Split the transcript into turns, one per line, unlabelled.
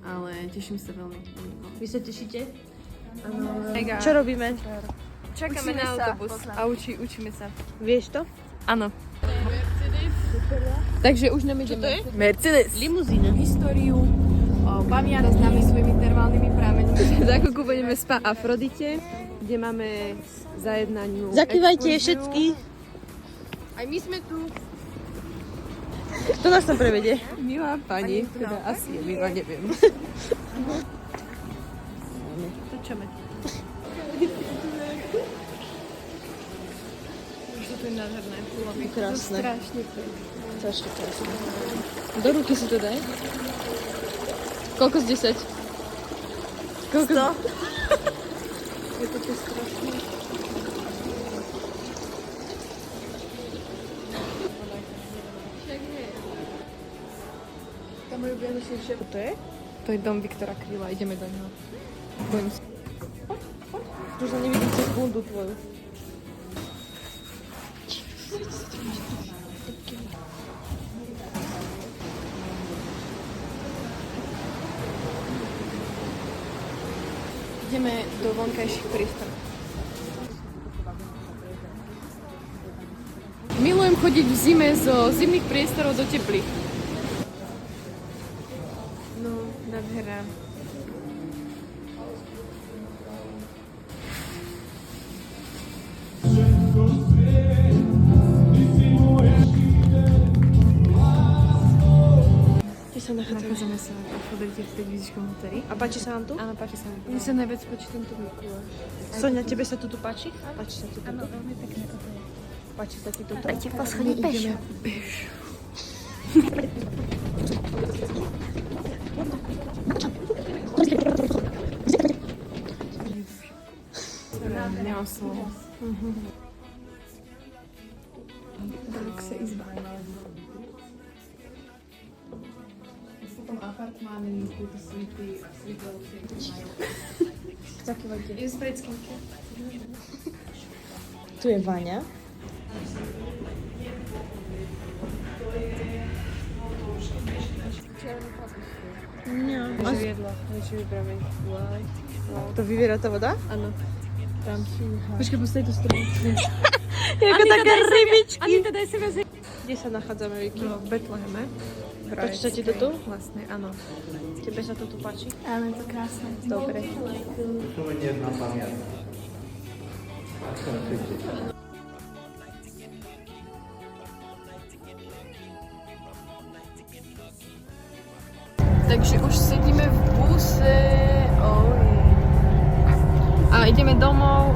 Ale teším sa veľmi.
Vy sa tešíte?
Áno.
Čo robíme?
Čakáme na autobus a učíme sa.
Vieš to?
Áno. Takže už nám ideme. Mercedes.
Limuzína.
Históriu, pamiatky s nami svojimi termálnymi prameňmi. Za chvíľku budeme v Spa Afrodite, kde máme zajednanú
Zakývajte
exkurziu.
všetky.
Aj my sme tu.
Kto nás tam prevedie?
Milá pani, teda asi je milá, neviem.
Točame.
Už sú tu nádherné púlovy.
Krásne.
Strašne pekné.
Strašne krásne.
Do ruky si to daj. Koľko z 10? Koľko? 100. Je to tu strašné. Tam majú vianočnejšie. To je? To je dom Viktora Kryla, ideme do neho. Poďme.
Už sa nevidím cez bundu tvoju.
Ideme do vonkajších priestorov. Milujem chodiť v zime zo zimných priestorov do teplých. No, nádhera.
Kde sa nachádzame?
Nachádzame sa v Afrodite v tej výzdičkom hoteli.
A páči sa vám tu?
Áno, páči sa mi. Mne sa najviac páči tento výkula.
Sonia, tebe sa tu páči? Páči sa ti tu?
Áno, veľmi pekné toto je.
Páči sa ti tu?
Dajte poschodí pešo.
Nemám slovo. Luxe izba. Potom apartmány, tieto svity a svitelky.
Zakývajte.
Je z predskinky.
Tu je Váňa. Nie.
Viedla, niečo vypraveň.
To vyviera tá voda?
Áno. Tam. Počkaj, postaň tu stranu.
Jako také rybičky.
Anita, daj si vezť.
Kde sa nachádzame, Vicky?
No, v Betleheme.
Páči sa ti to tu?
Vlastne, áno.
Tebe sa to tu páči?
Áno, je to krásne.
Dobre.
To je jedna pamiatka.
Takže už sedíme v buse. A ideme domov.